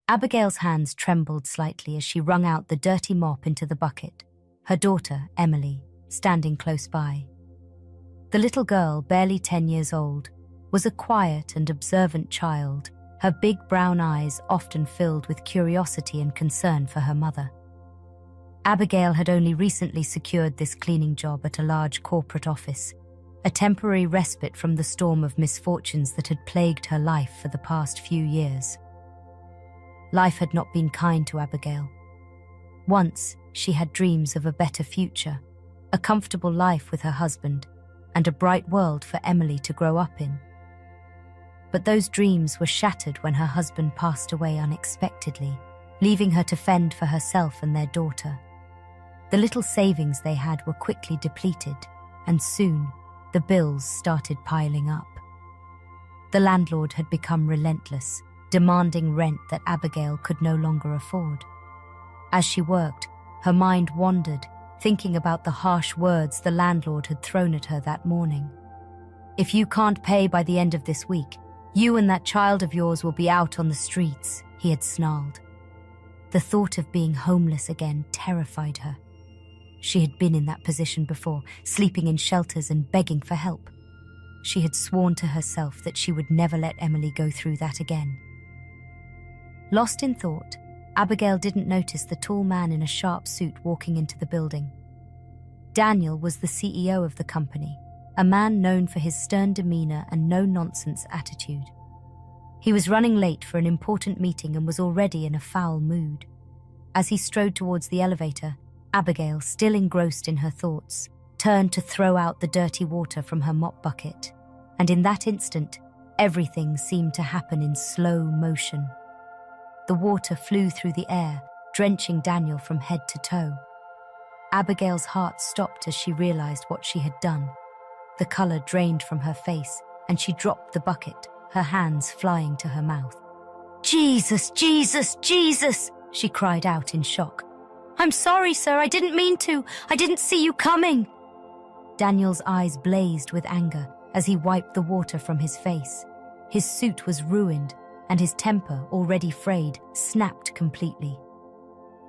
Abigail's hands trembled slightly as she wrung out the dirty mop into the bucket, her daughter, Emily, standing close by. The little girl, barely 10 years old, was a quiet and observant child, her big brown eyes often filled with curiosity and concern for her mother. Abigail had only recently secured this cleaning job at a large corporate office, a temporary respite from the storm of misfortunes that had plagued her life for the past few years. Life had not been kind to Abigail. Once, she had dreams of a better future, a comfortable life with her husband, and a bright world for Emily to grow up in. But those dreams were shattered when her husband passed away unexpectedly, leaving her to fend for herself and their daughter. The little savings they had were quickly depleted, and soon, the bills started piling up. The landlord had become relentless, demanding rent that Abigail could no longer afford. As she worked, her mind wandered, thinking about the harsh words the landlord had thrown at her that morning. "If you can't pay by the end of this week, you and that child of yours will be out on the streets," he had snarled. The thought of being homeless again terrified her. She had been in that position before, sleeping in shelters and begging for help. She had sworn to herself that she would never let Emily go through that again. Lost in thought, Abigail didn't notice the tall man in a sharp suit walking into the building. Daniel was the CEO of the company, a man known for his stern demeanor and no-nonsense attitude. He was running late for an important meeting and was already in a foul mood. As he strode towards the elevator, Abigail, still engrossed in her thoughts, turned to throw out the dirty water from her mop bucket, and in that instant, everything seemed to happen in slow motion. The water flew through the air, drenching Daniel from head to toe. Abigail's heart stopped as she realized what she had done. The color drained from her face, and she dropped the bucket, her hands flying to her mouth. "Jesus, Jesus, Jesus!" she cried out in shock. "I'm sorry, sir, I didn't mean to. I didn't see you coming." Daniel's eyes blazed with anger as he wiped the water from his face. His suit was ruined, and his temper, already frayed, snapped completely.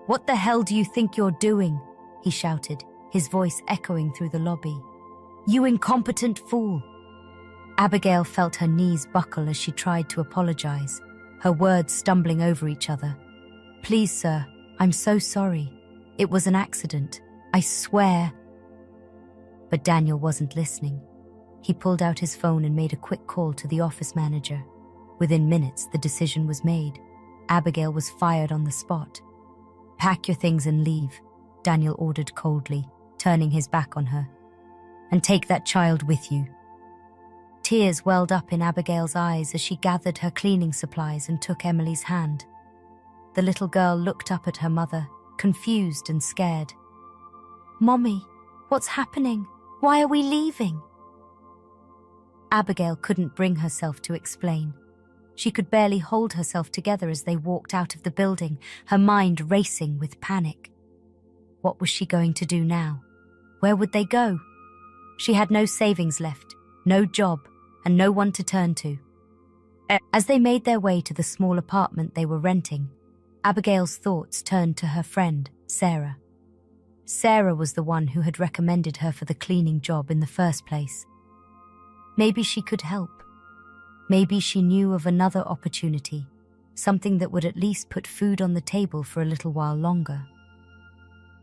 "What the hell do you think you're doing?" he shouted, his voice echoing through the lobby. "You incompetent fool!" Abigail felt her knees buckle as she tried to apologize, her words stumbling over each other. "Please, sir, I'm so sorry. It was an accident. I swear." But Daniel wasn't listening. He pulled out his phone and made a quick call to the office manager. Within minutes, the decision was made. Abigail was fired on the spot. "Pack your things and leave," Daniel ordered coldly, turning his back on her. "And take that child with you." Tears welled up in Abigail's eyes as she gathered her cleaning supplies and took Emily's hand. The little girl looked up at her mother, confused and scared. "Mommy, what's happening? Why are we leaving?" Abigail couldn't bring herself to explain. She could barely hold herself together as they walked out of the building, her mind racing with panic. What was she going to do now? Where would they go? She had no savings left, no job, and no one to turn to. As they made their way to the small apartment they were renting, Abigail's thoughts turned to her friend, Sarah. Sarah was the one who had recommended her for the cleaning job in the first place. Maybe she could help. Maybe she knew of another opportunity, something that would at least put food on the table for a little while longer.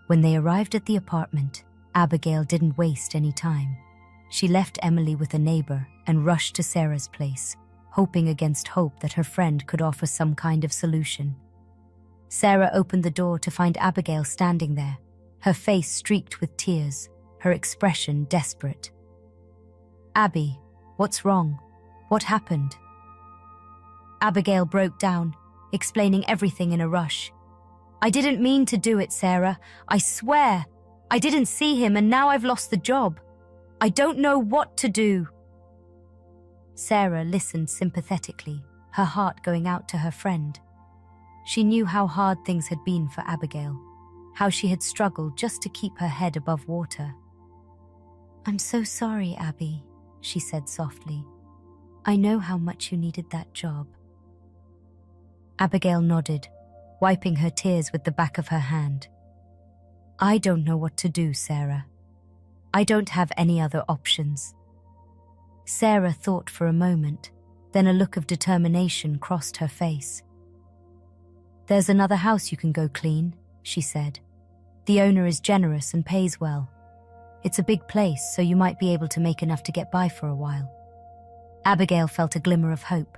When they arrived at the apartment, Abigail didn't waste any time. She left Emily with a neighbor and rushed to Sarah's place, hoping against hope that her friend could offer some kind of solution. Sarah opened the door to find Abigail standing there, her face streaked with tears, her expression desperate. "Abby, what's wrong? What happened?" Abigail broke down, explaining everything in a rush. "I didn't mean to do it, Sarah. I swear. I didn't see him and now I've lost the job. I don't know what to do." Sarah listened sympathetically, her heart going out to her friend. She knew how hard things had been for Abigail, how she had struggled just to keep her head above water. "I'm so sorry, Abby," she said softly. "I know how much you needed that job." Abigail nodded, wiping her tears with the back of her hand. I don't know what to do, Sarah. I don't have any other options. Sarah thought for a moment, then a look of determination crossed her face. There's another house you can go clean, she said. The owner is generous and pays well. It's a big place, so you might be able to make enough to get by for a while. Abigail felt a glimmer of hope.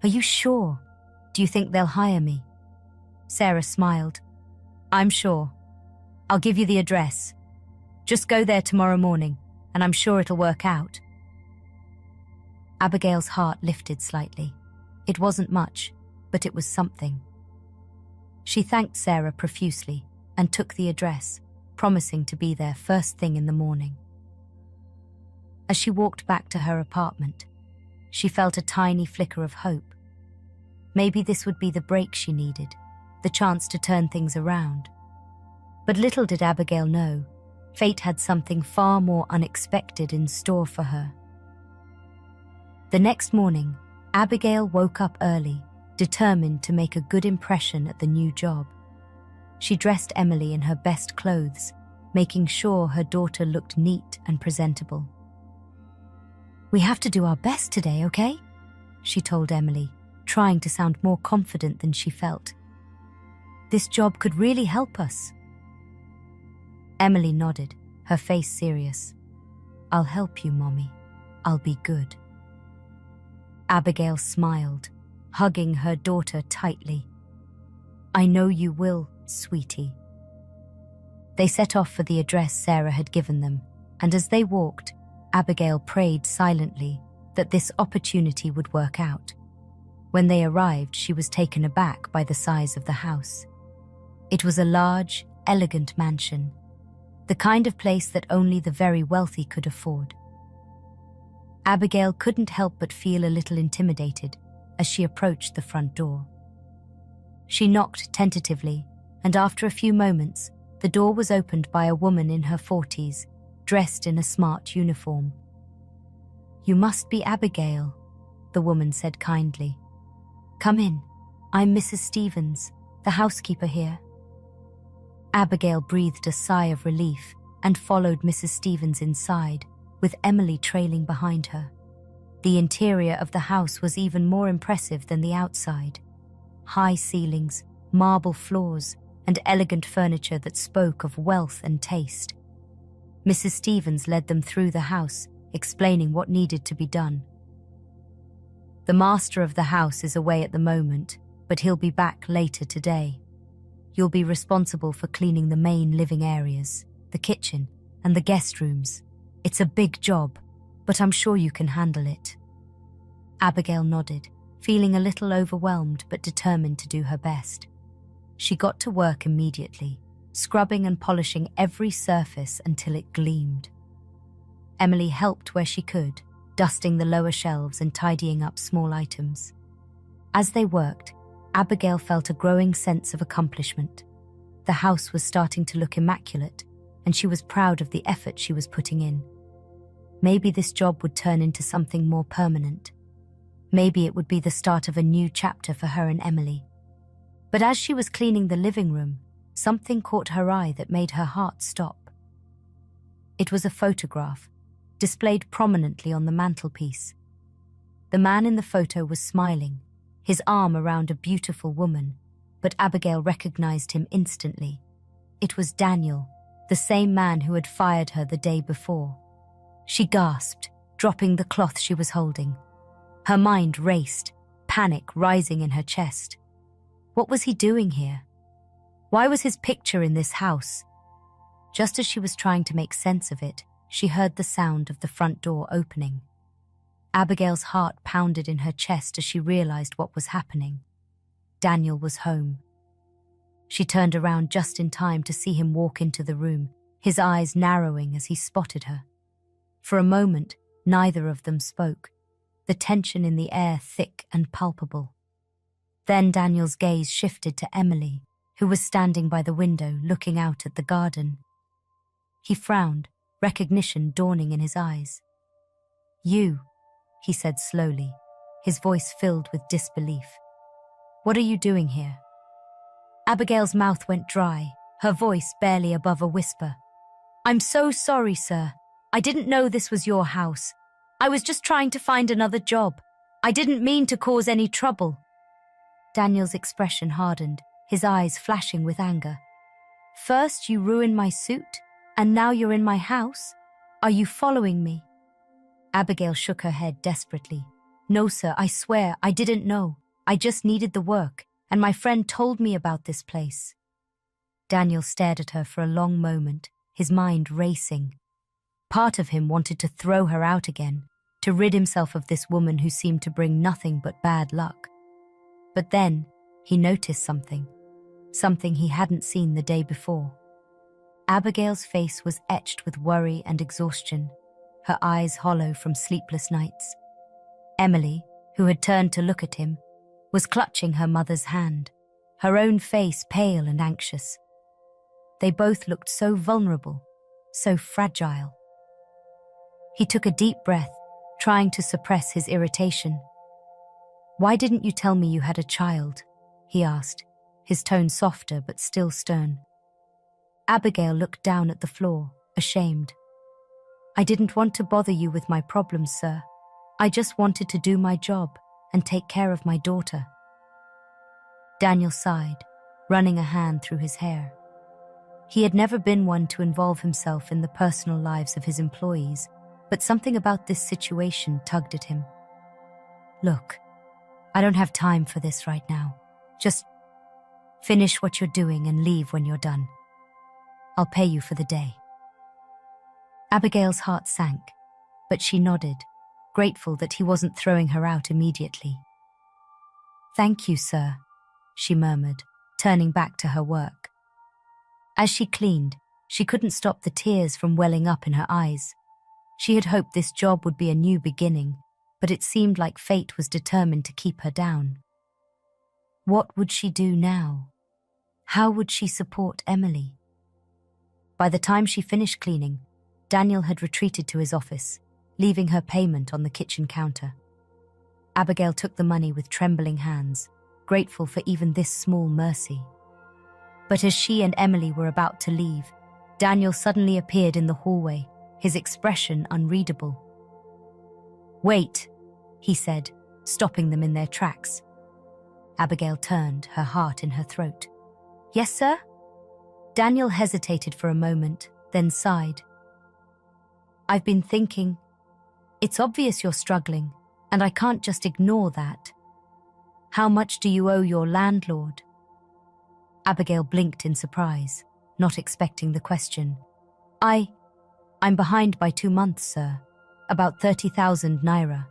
Are you sure? Do you think they'll hire me? Sarah smiled. I'm sure. I'll give you the address. Just go there tomorrow morning, and I'm sure it'll work out. Abigail's heart lifted slightly. It wasn't much, but it was something. She thanked Sarah profusely and took the address, promising to be there first thing in the morning. As she walked back to her apartment, she felt a tiny flicker of hope. Maybe this would be the break she needed, the chance to turn things around. But little did Abigail know, fate had something far more unexpected in store for her. The next morning, Abigail woke up early, determined to make a good impression at the new job. She dressed Emily in her best clothes, making sure her daughter looked neat and presentable. We have to do our best today, okay? She told Emily, trying to sound more confident than she felt. This job could really help us. Emily nodded, her face serious. I'll help you, Mommy. I'll be good. Abigail smiled, hugging her daughter tightly. I know you will, sweetie. They set off for the address Sarah had given them, and as they walked, Abigail prayed silently that this opportunity would work out. When they arrived, she was taken aback by the size of the house. It was a large, elegant mansion, the kind of place that only the very wealthy could afford. Abigail couldn't help but feel a little intimidated as she approached the front door. She knocked tentatively, and after a few moments, the door was opened by a woman in her 40s, dressed in a smart uniform. You must be Abigail, the woman said kindly. Come in. I'm Mrs. Stevens, the housekeeper here. Abigail breathed a sigh of relief and followed Mrs. Stevens inside, with Emily trailing behind her. The interior of the house was even more impressive than the outside. High ceilings, marble floors, and elegant furniture that spoke of wealth and taste. Mrs. Stevens led them through the house, explaining what needed to be done. The master of the house is away at the moment, but he'll be back later today. You'll be responsible for cleaning the main living areas, the kitchen, and the guest rooms. It's a big job, but I'm sure you can handle it. Abigail nodded, feeling a little overwhelmed but determined to do her best. She got to work immediately, scrubbing and polishing every surface until it gleamed. Emily helped where she could, dusting the lower shelves and tidying up small items. As they worked, Abigail felt a growing sense of accomplishment. The house was starting to look immaculate, and she was proud of the effort she was putting in. Maybe this job would turn into something more permanent. Maybe it would be the start of a new chapter for her and Emily. But as she was cleaning the living room, something caught her eye that made her heart stop. It was a photograph, displayed prominently on the mantelpiece. The man in the photo was smiling, his arm around a beautiful woman, but Abigail recognized him instantly. It was Daniel, the same man who had fired her the day before. She gasped, dropping the cloth she was holding. Her mind raced, panic rising in her chest. What was he doing here? Why was his picture in this house? Just as she was trying to make sense of it, she heard the sound of the front door opening. Abigail's heart pounded in her chest as she realized what was happening. Daniel was home. She turned around just in time to see him walk into the room, his eyes narrowing as he spotted her. For a moment, neither of them spoke, the tension in the air thick and palpable. Then Daniel's gaze shifted to Emily, who was standing by the window looking out at the garden. He frowned, recognition dawning in his eyes. You, he said slowly, his voice filled with disbelief. What are you doing here? Abigail's mouth went dry, her voice barely above a whisper. I'm so sorry, sir. I didn't know this was your house. I was just trying to find another job. I didn't mean to cause any trouble. Daniel's expression hardened, his eyes flashing with anger. First you ruined my suit, and now you're in my house? Are you following me? Abigail shook her head desperately. No, sir, I swear, I didn't know. I just needed the work, and my friend told me about this place. Daniel stared at her for a long moment, his mind racing. Part of him wanted to throw her out again, to rid himself of this woman who seemed to bring nothing but bad luck. But then, he noticed something he hadn't seen the day before. Abigail's face was etched with worry and exhaustion, her eyes hollow from sleepless nights. Emily, who had turned to look at him, was clutching her mother's hand, her own face pale and anxious. They both looked so vulnerable, so fragile. He took a deep breath, trying to suppress his irritation. Why didn't you tell me you had a child? He asked, his tone softer but still stern. Abigail looked down at the floor, ashamed. I didn't want to bother you with my problems, sir. I just wanted to do my job and take care of my daughter. Daniel sighed, running a hand through his hair. He had never been one to involve himself in the personal lives of his employees, but something about this situation tugged at him. Look, I don't have time for this right now. Just finish what you're doing and leave when you're done. I'll pay you for the day. Abigail's heart sank, but she nodded, grateful that he wasn't throwing her out immediately. Thank you, sir, she murmured, turning back to her work. As she cleaned, she couldn't stop the tears from welling up in her eyes. She had hoped this job would be a new beginning, but it seemed like fate was determined to keep her down. What would she do now? How would she support Emily? By the time she finished cleaning, Daniel had retreated to his office, leaving her payment on the kitchen counter. Abigail took the money with trembling hands, grateful for even this small mercy. But as she and Emily were about to leave, Daniel suddenly appeared in the hallway, his expression unreadable. Wait, he said, stopping them in their tracks. Abigail turned, her heart in her throat. Yes, sir? Daniel hesitated for a moment, then sighed. I've been thinking, it's obvious you're struggling, and I can't just ignore that. How much do you owe your landlord? Abigail blinked in surprise, not expecting the question. I'm behind by 2 months, sir. About 30,000 naira.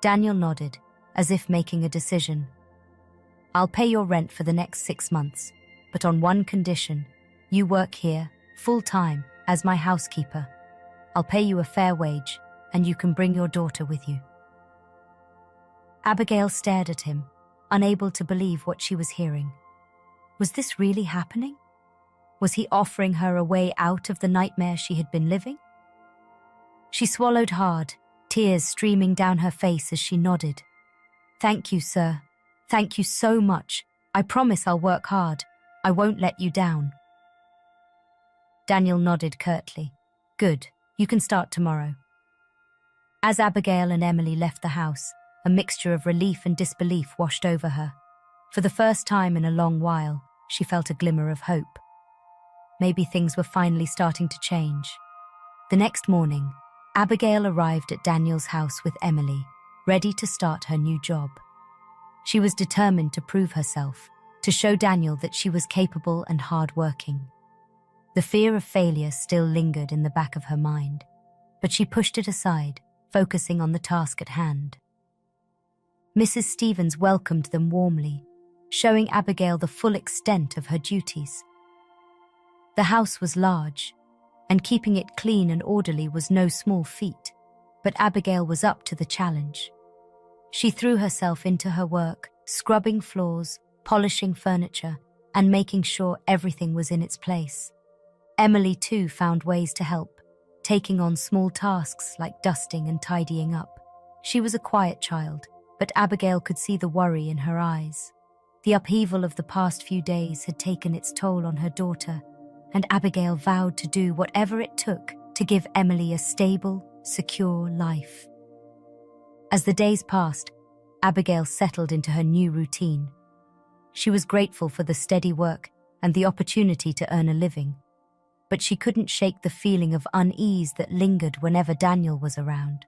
Daniel nodded, as if making a decision. I'll pay your rent for the next 6 months, but on one condition. You work here, full-time, as my housekeeper. I'll pay you a fair wage, and you can bring your daughter with you. Abigail stared at him, unable to believe what she was hearing. Was this really happening? Was he offering her a way out of the nightmare she had been living? She swallowed hard, tears streaming down her face as she nodded. Thank you, sir. Thank you so much. I promise I'll work hard. I won't let you down. Daniel nodded curtly. Good, you can start tomorrow. As Abigail and Emily left the house, a mixture of relief and disbelief washed over her. For the first time in a long while, she felt a glimmer of hope. Maybe things were finally starting to change. The next morning, Abigail arrived at Daniel's house with Emily, ready to start her new job. She was determined to prove herself, to show Daniel that she was capable and hard-working. The fear of failure still lingered in the back of her mind, but she pushed it aside, focusing on the task at hand. Mrs. Stevens welcomed them warmly, showing Abigail the full extent of her duties. The house was large, and keeping it clean and orderly was no small feat, but Abigail was up to the challenge. She threw herself into her work, scrubbing floors, polishing furniture, and making sure everything was in its place. Emily, too, found ways to help, taking on small tasks like dusting and tidying up. She was a quiet child, but Abigail could see the worry in her eyes. The upheaval of the past few days had taken its toll on her daughter, and Abigail vowed to do whatever it took to give Emily a stable, secure life. As the days passed, Abigail settled into her new routine. She was grateful for the steady work and the opportunity to earn a living, but she couldn't shake the feeling of unease that lingered whenever Daniel was around.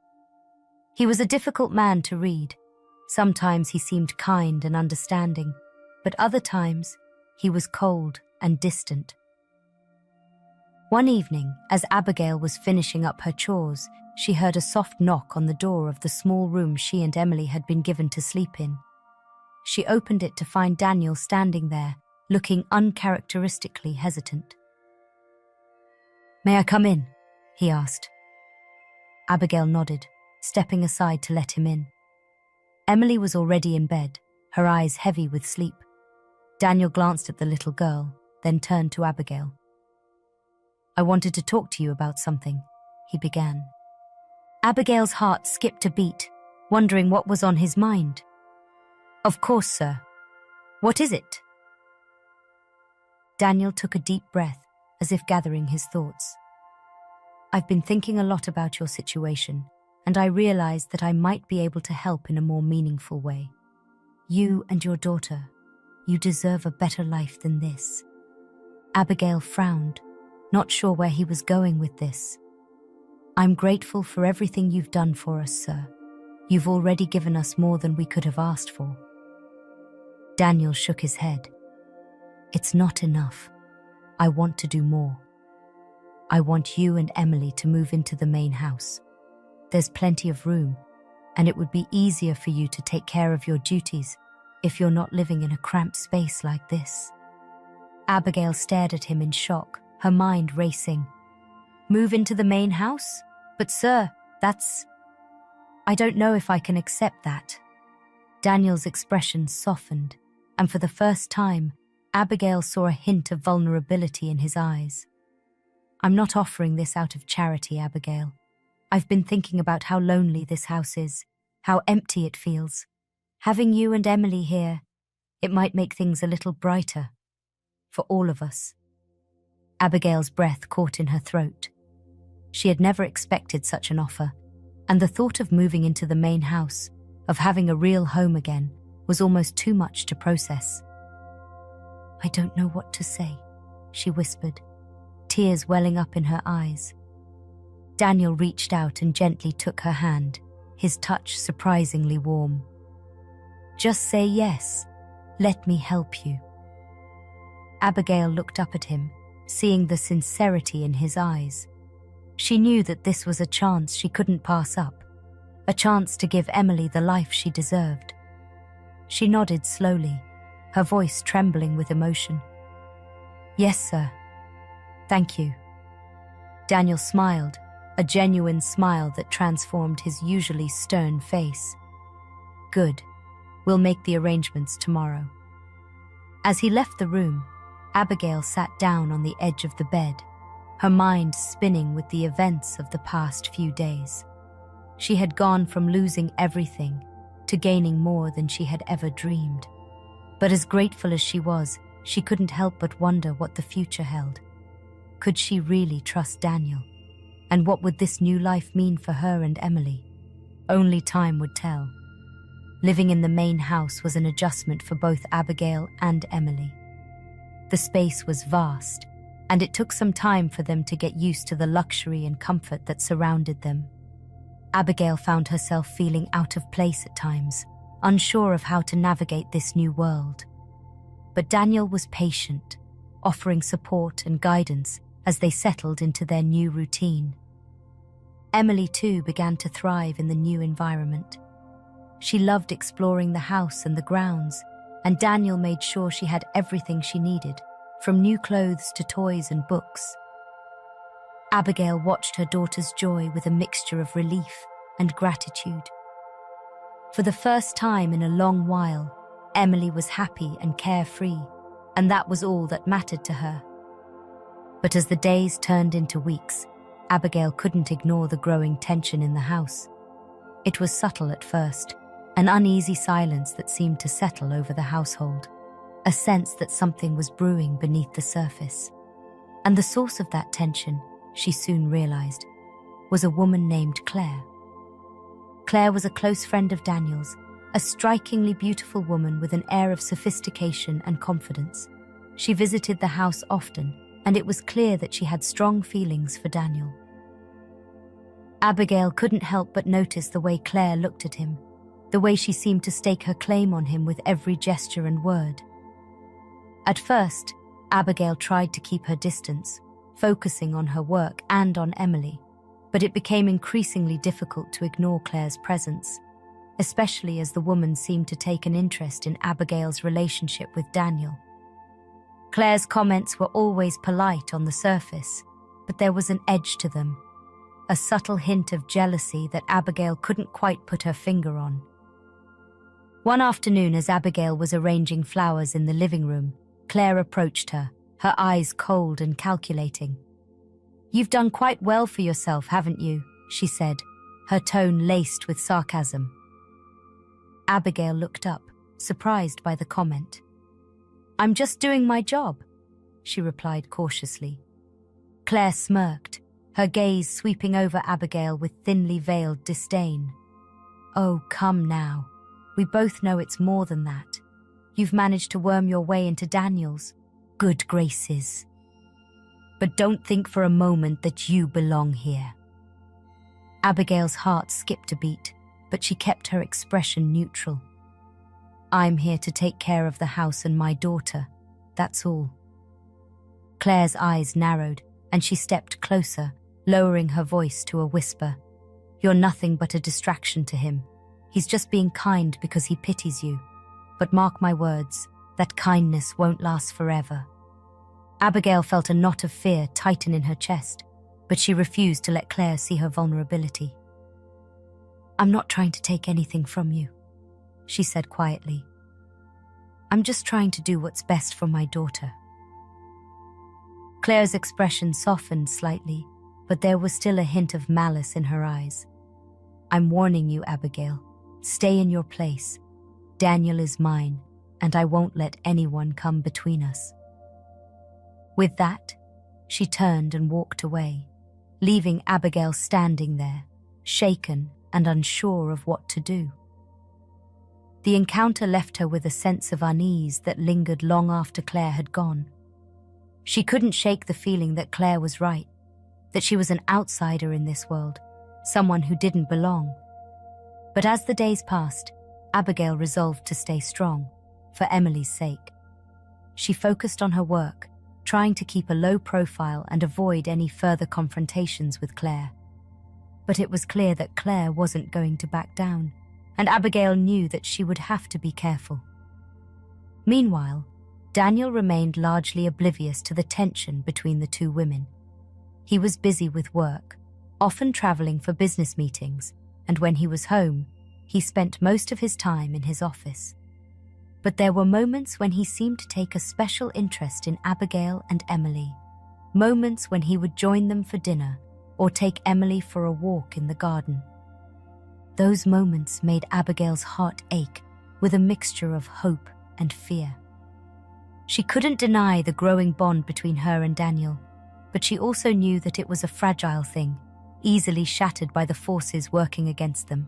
He was a difficult man to read. Sometimes he seemed kind and understanding, but other times he was cold and distant. One evening, as Abigail was finishing up her chores, she heard a soft knock on the door of the small room she and Emily had been given to sleep in. She opened it to find Daniel standing there, looking uncharacteristically hesitant. "May I come in?" he asked. Abigail nodded, stepping aside to let him in. Emily was already in bed, her eyes heavy with sleep. Daniel glanced at the little girl, then turned to Abigail. "I wanted to talk to you about something," he began. Abigail's heart skipped a beat, wondering what was on his mind. "Of course, sir. What is it?" Daniel took a deep breath, as if gathering his thoughts. "I've been thinking a lot about your situation, and I realized that I might be able to help in a more meaningful way. You and your daughter, you deserve a better life than this." Abigail frowned, not sure where he was going with this. "I'm grateful for everything you've done for us, sir. You've already given us more than we could have asked for." Daniel shook his head. "It's not enough. I want to do more. I want you and Emily to move into the main house. There's plenty of room, and it would be easier for you to take care of your duties if you're not living in a cramped space like this." Abigail stared at him in shock, her mind racing. "Move into the main house? But sir, I don't know if I can accept that." Daniel's expression softened, and for the first time, Abigail saw a hint of vulnerability in his eyes. "I'm not offering this out of charity, Abigail. I've been thinking about how lonely this house is, how empty it feels. Having you and Emily here, it might make things a little brighter. For all of us." Abigail's breath caught in her throat. She had never expected such an offer, and the thought of moving into the main house, of having a real home again, was almost too much to process. "I don't know what to say," she whispered, tears welling up in her eyes. Daniel reached out and gently took her hand, his touch surprisingly warm. "Just say yes. Let me help you." Abigail looked up at him, seeing the sincerity in his eyes. She knew that this was a chance she couldn't pass up, a chance to give Emily the life she deserved. She nodded slowly, her voice trembling with emotion. "Yes, sir. Thank you." Daniel smiled, a genuine smile that transformed his usually stern face. "Good. We'll make the arrangements tomorrow." As he left the room, Abigail sat down on the edge of the bed, her mind spinning with the events of the past few days. She had gone from losing everything to gaining more than she had ever dreamed. But as grateful as she was, she couldn't help but wonder what the future held. Could she really trust Daniel? And what would this new life mean for her and Emily? Only time would tell. Living in the main house was an adjustment for both Abigail and Emily. The space was vast, and it took some time for them to get used to the luxury and comfort that surrounded them. Abigail found herself feeling out of place at times, unsure of how to navigate this new world. But Daniel was patient, offering support and guidance as they settled into their new routine. Emily, too, began to thrive in the new environment. She loved exploring the house and the grounds, and Daniel made sure she had everything she needed, from new clothes to toys and books. Abigail watched her daughter's joy with a mixture of relief and gratitude. For the first time in a long while, Emily was happy and carefree, and that was all that mattered to her. But as the days turned into weeks, Abigail couldn't ignore the growing tension in the house. It was subtle at first, an uneasy silence that seemed to settle over the household. a sense that something was brewing beneath the surface. And the source of that tension, she soon realized, was a woman named Claire. Claire was a close friend of Daniel's, a strikingly beautiful woman with an air of sophistication and confidence. She visited the house often, and it was clear that she had strong feelings for Daniel. Abigail couldn't help but notice the way Claire looked at him, the way she seemed to stake her claim on him with every gesture and word. At first, Abigail tried to keep her distance, focusing on her work and on Emily, but it became increasingly difficult to ignore Claire's presence, especially as the woman seemed to take an interest in Abigail's relationship with Daniel. Claire's comments were always polite on the surface, but there was an edge to them, a subtle hint of jealousy that Abigail couldn't quite put her finger on. One afternoon, as Abigail was arranging flowers in the living room, Claire approached her, her eyes cold and calculating. "You've done quite well for yourself, haven't you?" she said, her tone laced with sarcasm. Abigail looked up, surprised by the comment. "I'm just doing my job," she replied cautiously. Claire smirked, her gaze sweeping over Abigail with thinly veiled disdain. "Oh, come now. We both know it's more than that. You've managed to worm your way into Daniel's good graces. But don't think for a moment that you belong here." Abigail's heart skipped a beat, but she kept her expression neutral. "I'm here to take care of the house and my daughter, that's all." Claire's eyes narrowed, and she stepped closer, lowering her voice to a whisper. "You're nothing but a distraction to him. He's just being kind because he pities you. But mark my words, that kindness won't last forever." Abigail felt a knot of fear tighten in her chest, but she refused to let Claire see her vulnerability. "I'm not trying to take anything from you," she said quietly. "I'm just trying to do what's best for my daughter." Claire's expression softened slightly, but there was still a hint of malice in her eyes. "I'm warning you, Abigail. Stay in your place. Daniel is mine, and I won't let anyone come between us." With that, she turned and walked away, leaving Abigail standing there, shaken and unsure of what to do. The encounter left her with a sense of unease that lingered long after Claire had gone. She couldn't shake the feeling that Claire was right, that she was an outsider in this world, someone who didn't belong. But as the days passed, Abigail resolved to stay strong, for Emily's sake. She focused on her work, trying to keep a low profile and avoid any further confrontations with Claire. But it was clear that Claire wasn't going to back down, and Abigail knew that she would have to be careful. Meanwhile, Daniel remained largely oblivious to the tension between the two women. He was busy with work, often traveling for business meetings, and when he was home, he spent most of his time in his office. But there were moments when he seemed to take a special interest in Abigail and Emily, moments when he would join them for dinner or take Emily for a walk in the garden. Those moments made Abigail's heart ache with a mixture of hope and fear. She couldn't deny the growing bond between her and Daniel, but she also knew that it was a fragile thing, easily shattered by the forces working against them.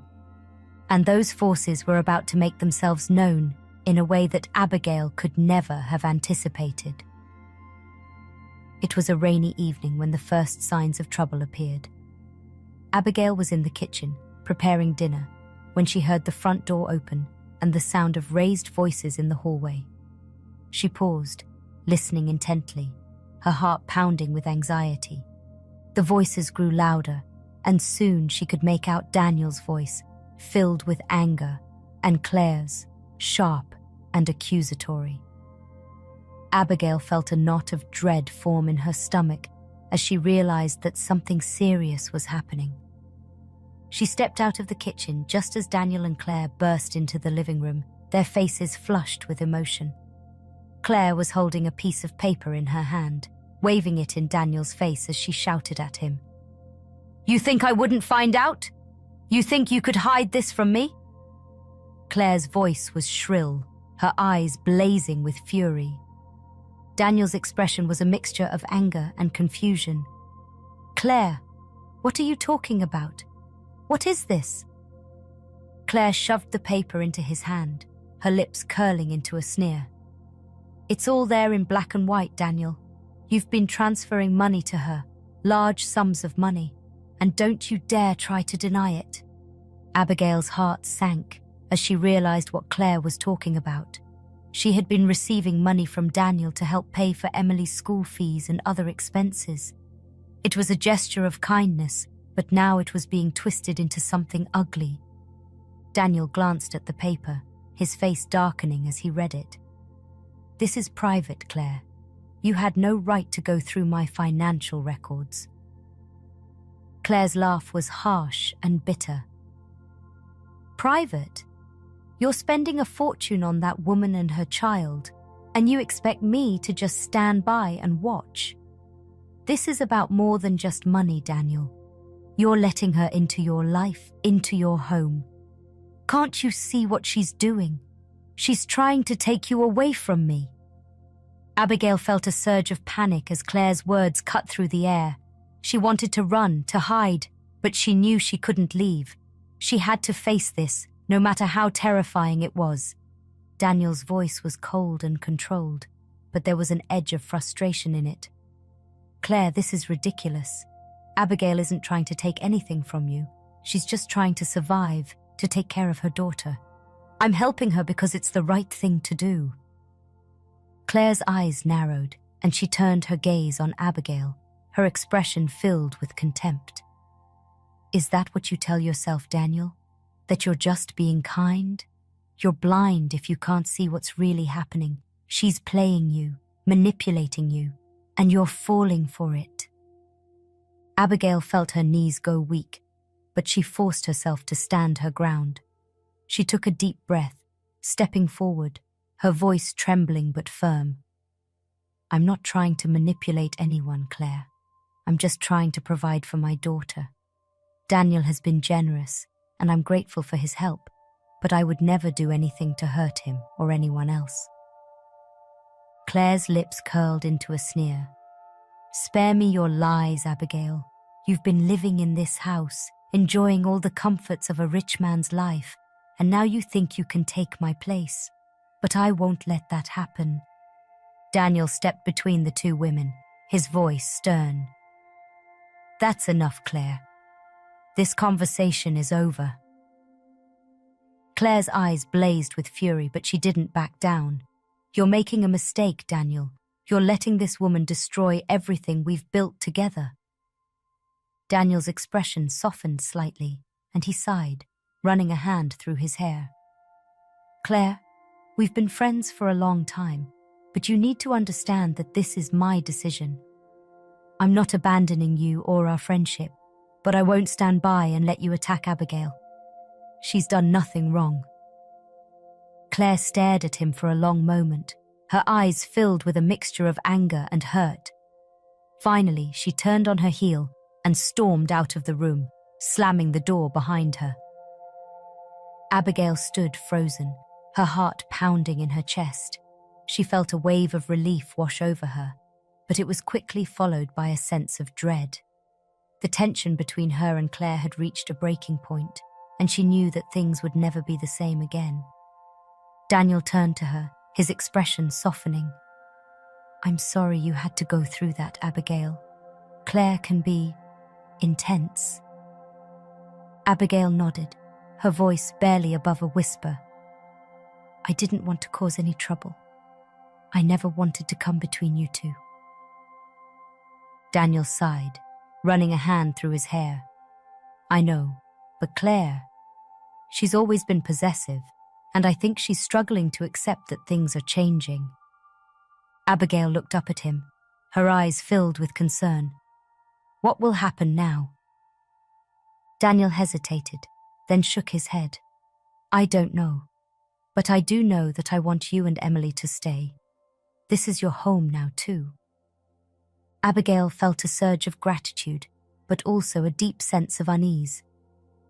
And those forces were about to make themselves known in a way that Abigail could never have anticipated. It was a rainy evening when the first signs of trouble appeared. Abigail was in the kitchen, preparing dinner, when she heard the front door open and the sound of raised voices in the hallway. She paused, listening intently, her heart pounding with anxiety. The voices grew louder, and soon she could make out Daniel's voice, filled with anger, and Claire's, sharp and accusatory. Abigail felt a knot of dread form in her stomach as she realized that something serious was happening. She stepped out of the kitchen just as Daniel and Claire burst into the living room, their faces flushed with emotion. Claire was holding a piece of paper in her hand, waving it in Daniel's face as she shouted at him. "You think I wouldn't find out? You think you could hide this from me?" Claire's voice was shrill, her eyes blazing with fury. Daniel's expression was a mixture of anger and confusion. "Claire, what are you talking about? What is this?" Claire shoved the paper into his hand, her lips curling into a sneer. "It's all there in black and white, Daniel. You've been transferring money to her, large sums of money, and don't you dare try to deny it." Abigail's heart sank as she realized what Claire was talking about. She had been receiving money from Daniel to help pay for Emily's school fees and other expenses. It was a gesture of kindness, but now it was being twisted into something ugly. Daniel glanced at the paper, his face darkening as he read it. "This is private, Claire. You had no right to go through my financial records." Claire's laugh was harsh and bitter. "Private? You're spending a fortune on that woman and her child, and you expect me to just stand by and watch? This is about more than just money, Daniel. You're letting her into your life, into your home. Can't you see what she's doing? She's trying to take you away from me." Abigail felt a surge of panic as Claire's words cut through the air. She wanted to run, to hide, but she knew she couldn't leave. She had to face this, no matter how terrifying it was. Daniel's voice was cold and controlled, but there was an edge of frustration in it. "Claire, this is ridiculous. Abigail isn't trying to take anything from you. She's just trying to survive, to take care of her daughter. I'm helping her because it's the right thing to do." Claire's eyes narrowed, and she turned her gaze on Abigail, her expression filled with contempt. "Is that what you tell yourself, Daniel? That you're just being kind? You're blind if you can't see what's really happening. She's playing you, manipulating you, and you're falling for it." Abigail felt her knees go weak, but she forced herself to stand her ground. She took a deep breath, stepping forward, her voice trembling but firm. "I'm not trying to manipulate anyone, Claire. I'm just trying to provide for my daughter. Daniel has been generous, and I'm grateful for his help, but I would never do anything to hurt him or anyone else." Claire's lips curled into a sneer. "Spare me your lies, Abigail. You've been living in this house, enjoying all the comforts of a rich man's life, and now you think you can take my place. But I won't let that happen." Daniel stepped between the two women, his voice stern. "That's enough, Claire. This conversation is over." Claire's eyes blazed with fury, but she didn't back down. "You're making a mistake, Daniel. You're letting this woman destroy everything we've built together." Daniel's expression softened slightly, and he sighed, running a hand through his hair. "Claire, we've been friends for a long time, but you need to understand that this is my decision. I'm not abandoning you or our friendship, but I won't stand by and let you attack Abigail. She's done nothing wrong." Claire stared at him for a long moment, her eyes filled with a mixture of anger and hurt. Finally, she turned on her heel and stormed out of the room, slamming the door behind her. Abigail stood frozen, her heart pounding in her chest. She felt a wave of relief wash over her, but it was quickly followed by a sense of dread. The tension between her and Claire had reached a breaking point, and she knew that things would never be the same again. Daniel turned to her, his expression softening. "I'm sorry you had to go through that, Abigail. Claire can be intense." Abigail nodded, her voice barely above a whisper. "I didn't want to cause any trouble. I never wanted to come between you two." Daniel sighed, running a hand through his hair. "I know, but Claire, she's always been possessive, and I think she's struggling to accept that things are changing." Abigail looked up at him, her eyes filled with concern. "What will happen now?" Daniel hesitated, then shook his head. "I don't know, but I do know that I want you and Emily to stay. This is your home now too." Abigail felt a surge of gratitude, but also a deep sense of unease.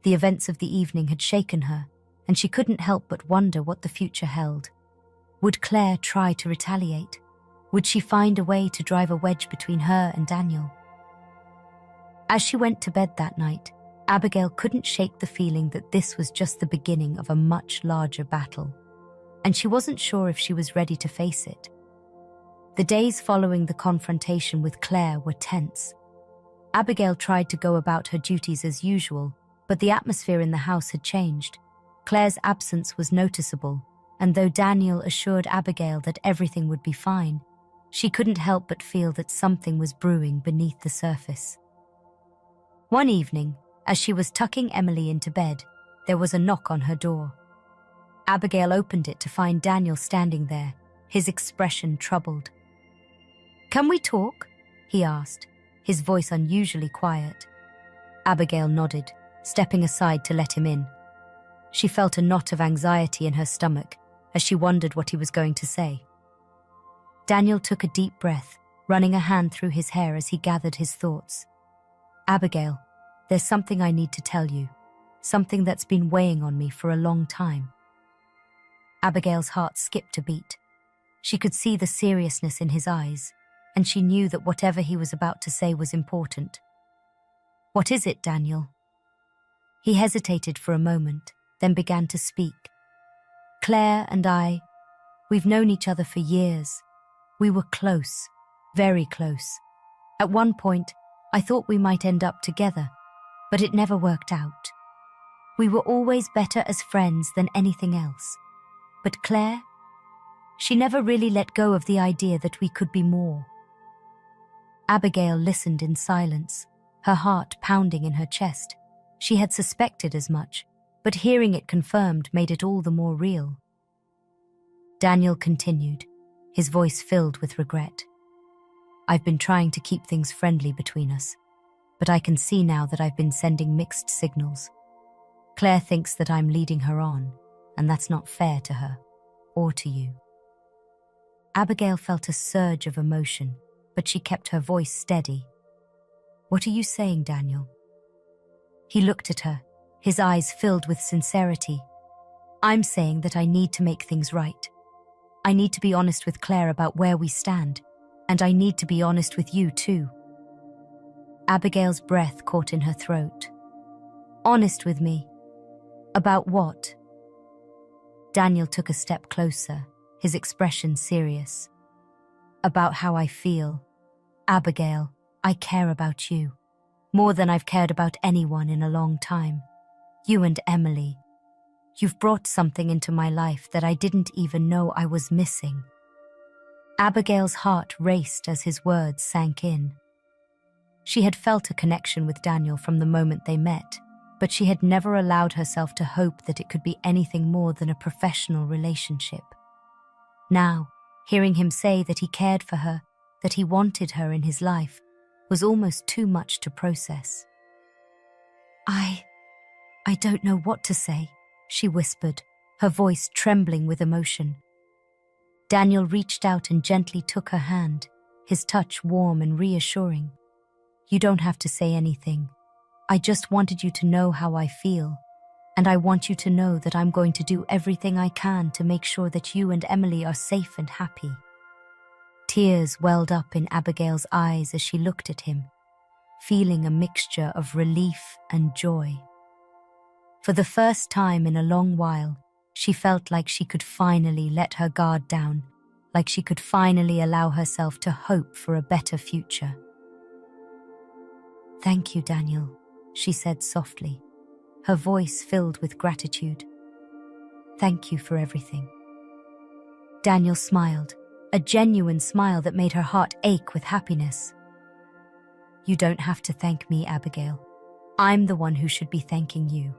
The events of the evening had shaken her, and she couldn't help but wonder what the future held. Would Claire try to retaliate? Would she find a way to drive a wedge between her and Daniel? As she went to bed that night, Abigail couldn't shake the feeling that this was just the beginning of a much larger battle, and she wasn't sure if she was ready to face it. The days following the confrontation with Claire were tense. Abigail tried to go about her duties as usual, but the atmosphere in the house had changed. Claire's absence was noticeable, and though Daniel assured Abigail that everything would be fine, she couldn't help but feel that something was brewing beneath the surface. One evening, as she was tucking Emily into bed, there was a knock on her door. Abigail opened it to find Daniel standing there, his expression troubled. "Can we talk?" he asked, his voice unusually quiet. Abigail nodded, stepping aside to let him in. She felt a knot of anxiety in her stomach as she wondered what he was going to say. Daniel took a deep breath, running a hand through his hair as he gathered his thoughts. "Abigail, there's something I need to tell you, something that's been weighing on me for a long time." Abigail's heart skipped a beat. She could see the seriousness in his eyes, and she knew that whatever he was about to say was important. "What is it, Daniel?" He hesitated for a moment, then began to speak. "Claire and we've known each other for years. We were close, very close. At one point, I thought we might end up together, but it never worked out. We were always better as friends than anything else. But Claire, she never really let go of the idea that we could be more." Abigail listened in silence, her heart pounding in her chest. She had suspected as much, but hearing it confirmed made it all the more real. Daniel continued, his voice filled with regret. "I've been trying to keep things friendly between us, but I can see now that I've been sending mixed signals. Claire thinks that I'm leading her on, and that's not fair to her, or to you." Abigail felt a surge of emotion, but she kept her voice steady. "What are you saying, Daniel?" He looked at her, his eyes filled with sincerity. "I'm saying that I need to make things right. I need to be honest with Claire about where we stand, and I need to be honest with you too." Abigail's breath caught in her throat. "Honest with me? About what?" Daniel took a step closer, his expression serious. "About how I feel. Abigail, I care about you, more than I've cared about anyone in a long time. You and Emily. You've brought something into my life that I didn't even know I was missing." Abigail's heart raced as his words sank in. She had felt a connection with Daniel from the moment they met, but she had never allowed herself to hope that it could be anything more than a professional relationship. Now, hearing him say that he cared for her, that he wanted her in his life, was almost too much to process. I don't know what to say," she whispered, her voice trembling with emotion. Daniel reached out and gently took her hand, his touch warm and reassuring. "You don't have to say anything. I just wanted you to know how I feel, and I want you to know that I'm going to do everything I can to make sure that you and Emily are safe and happy." Tears welled up in Abigail's eyes as she looked at him, feeling a mixture of relief and joy. For the first time in a long while, she felt like she could finally let her guard down, like she could finally allow herself to hope for a better future. "Thank you, Daniel," she said softly, her voice filled with gratitude. "Thank you for everything." Daniel smiled, a genuine smile that made her heart ache with happiness. "You don't have to thank me, Abigail. I'm the one who should be thanking you.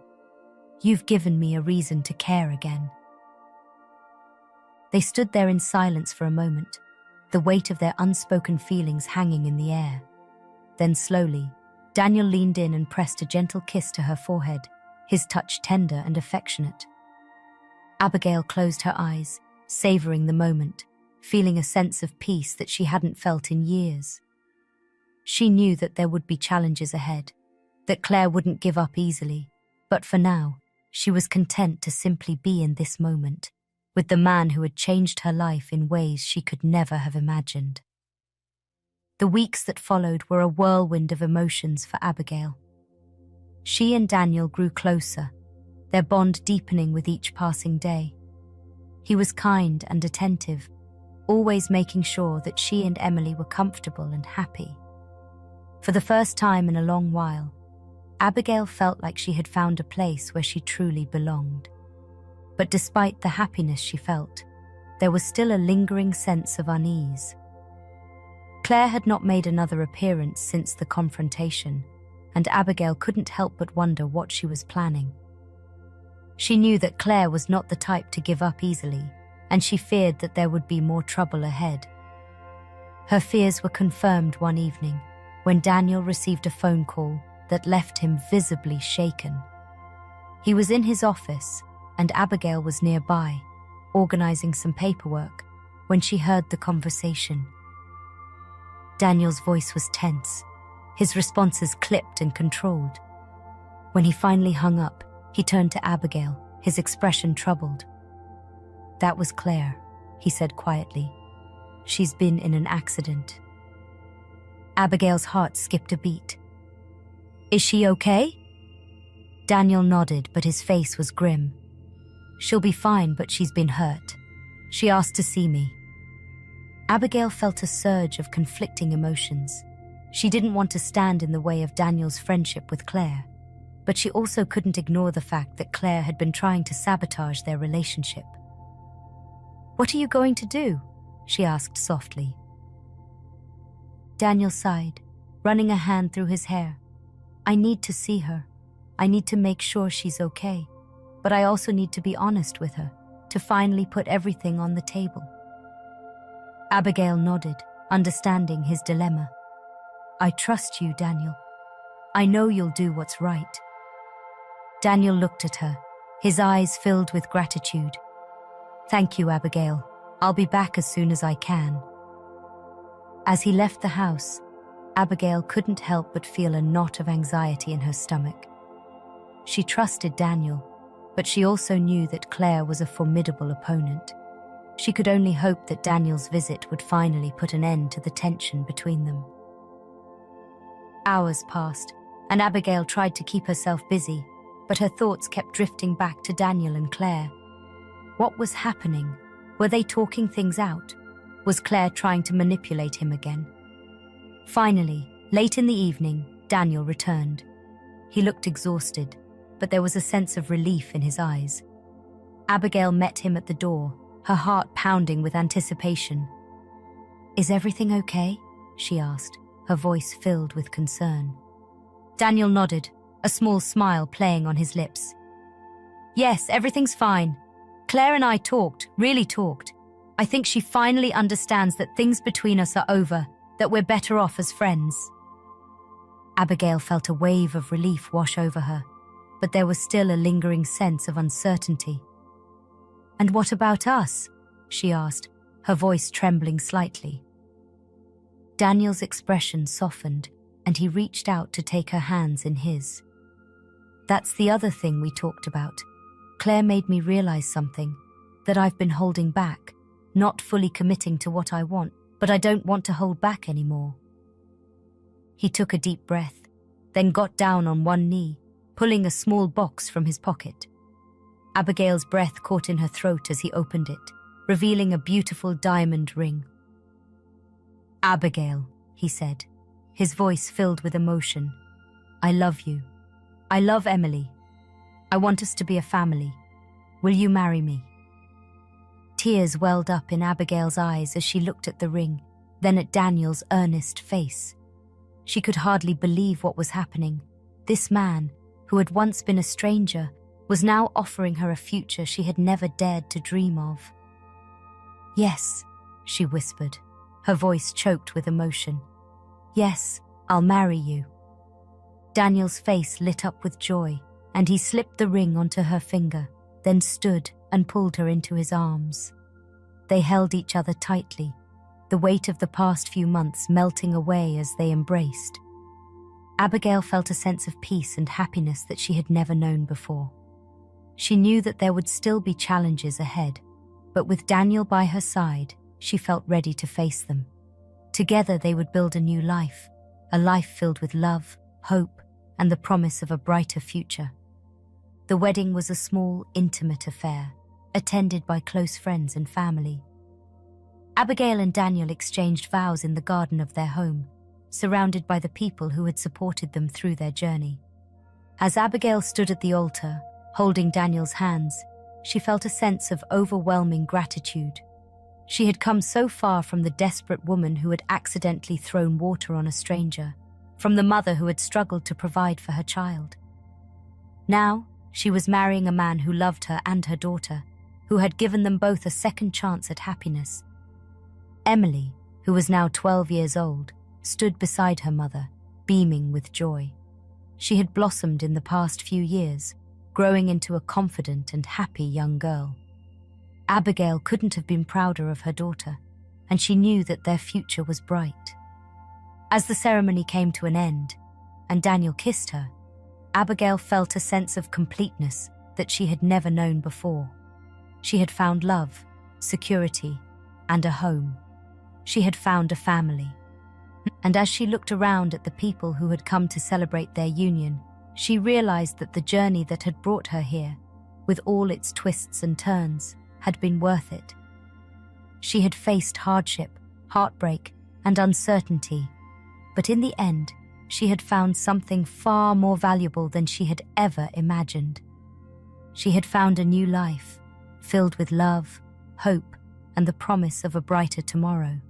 You've given me a reason to care again." They stood there in silence for a moment, the weight of their unspoken feelings hanging in the air. Then slowly, Daniel leaned in and pressed a gentle kiss to her forehead, his touch tender and affectionate. Abigail closed her eyes, savoring the moment, feeling a sense of peace that she hadn't felt in years. She knew that there would be challenges ahead, that Claire wouldn't give up easily, but for now, she was content to simply be in this moment, with the man who had changed her life in ways she could never have imagined. The weeks that followed were a whirlwind of emotions for Abigail. She and Daniel grew closer, their bond deepening with each passing day. He was kind and attentive, always making sure that she and Emily were comfortable and happy. For the first time in a long while, Abigail felt like she had found a place where she truly belonged. But despite the happiness she felt, there was still a lingering sense of unease. Claire had not made another appearance since the confrontation, and Abigail couldn't help but wonder what she was planning. She knew that Claire was not the type to give up easily, and she feared that there would be more trouble ahead. Her fears were confirmed one evening when Daniel received a phone call that left him visibly shaken. He was in his office, and Abigail was nearby, organizing some paperwork, when she heard the conversation. Daniel's voice was tense, his responses clipped and controlled. When he finally hung up, he turned to Abigail, his expression troubled. "That was Claire," he said quietly. "She's been in an accident." Abigail's heart skipped a beat. "Is she okay?" Daniel nodded, but his face was grim. "She'll be fine, but she's been hurt. She asked to see me." Abigail felt a surge of conflicting emotions. She didn't want to stand in the way of Daniel's friendship with Claire, but she also couldn't ignore the fact that Claire had been trying to sabotage their relationship. "What are you going to do?" she asked softly. Daniel sighed, running a hand through his hair. "I need to see her. I need to make sure she's okay, but I also need to be honest with her, to finally put everything on the table." Abigail nodded, understanding his dilemma. "I trust you, Daniel. I know you'll do what's right." Daniel looked at her, his eyes filled with gratitude. "Thank you, Abigail. I'll be back as soon as I can." As he left the house, Abigail couldn't help but feel a knot of anxiety in her stomach. She trusted Daniel, but she also knew that Claire was a formidable opponent. She could only hope that Daniel's visit would finally put an end to the tension between them. Hours passed, and Abigail tried to keep herself busy, but her thoughts kept drifting back to Daniel and Claire. What was happening? Were they talking things out? Was Claire trying to manipulate him again? Finally, late in the evening, Daniel returned. He looked exhausted, but there was a sense of relief in his eyes. Abigail met him at the door, her heart pounding with anticipation. "Is everything okay?" she asked, her voice filled with concern. Daniel nodded, a small smile playing on his lips. "Yes, everything's fine. Claire and I talked, really talked. I think she finally understands that things between us are over, that we're better off as friends." Abigail felt a wave of relief wash over her, but there was still a lingering sense of uncertainty. "And what about us?" she asked, her voice trembling slightly. Daniel's expression softened, and he reached out to take her hands in his. "That's the other thing we talked about. Claire made me realize something, that I've been holding back, not fully committing to what I want, but I don't want to hold back anymore." He took a deep breath, then got down on one knee, pulling a small box from his pocket. Abigail's breath caught in her throat as he opened it, revealing a beautiful diamond ring. "Abigail," he said, his voice filled with emotion. "I love you. I love Emily. I want us to be a family. Will you marry me?" Tears welled up in Abigail's eyes as she looked at the ring, then at Daniel's earnest face. She could hardly believe what was happening. This man, who had once been a stranger, was now offering her a future she had never dared to dream of. "Yes," she whispered, her voice choked with emotion. "Yes, I'll marry you." Daniel's face lit up with joy, and he slipped the ring onto her finger, then stood and pulled her into his arms. They held each other tightly, the weight of the past few months melting away as they embraced. Abigail felt a sense of peace and happiness that she had never known before. She knew that there would still be challenges ahead, But with Daniel by her side, she felt ready to face them. Together they would build a new life, a life filled with love, hope, and the promise of a brighter future. The wedding was a small, intimate affair, attended by close friends and family. Abigail and Daniel exchanged vows in the garden of their home, surrounded by the people who had supported them through their journey. As Abigail stood at the altar, holding Daniel's hands, she felt a sense of overwhelming gratitude. She had come so far from the desperate woman who had accidentally thrown water on a stranger, from the mother who had struggled to provide for her child. Now, she was marrying a man who loved her and her daughter, who had given them both a second chance at happiness. Emily, who was now 12 years old, stood beside her mother, beaming with joy. She had blossomed in the past few years, growing into a confident and happy young girl. Abigail couldn't have been prouder of her daughter, and she knew that their future was bright. As the ceremony came to an end, and Daniel kissed her, Abigail felt a sense of completeness that she had never known before. She had found love, security, and a home. She had found a family. And as she looked around at the people who had come to celebrate their union, she realized that the journey that had brought her here, with all its twists and turns, had been worth it. She had faced hardship, heartbreak, and uncertainty, but in the end, she had found something far more valuable than she had ever imagined. She had found a new life, filled with love, hope, and the promise of a brighter tomorrow.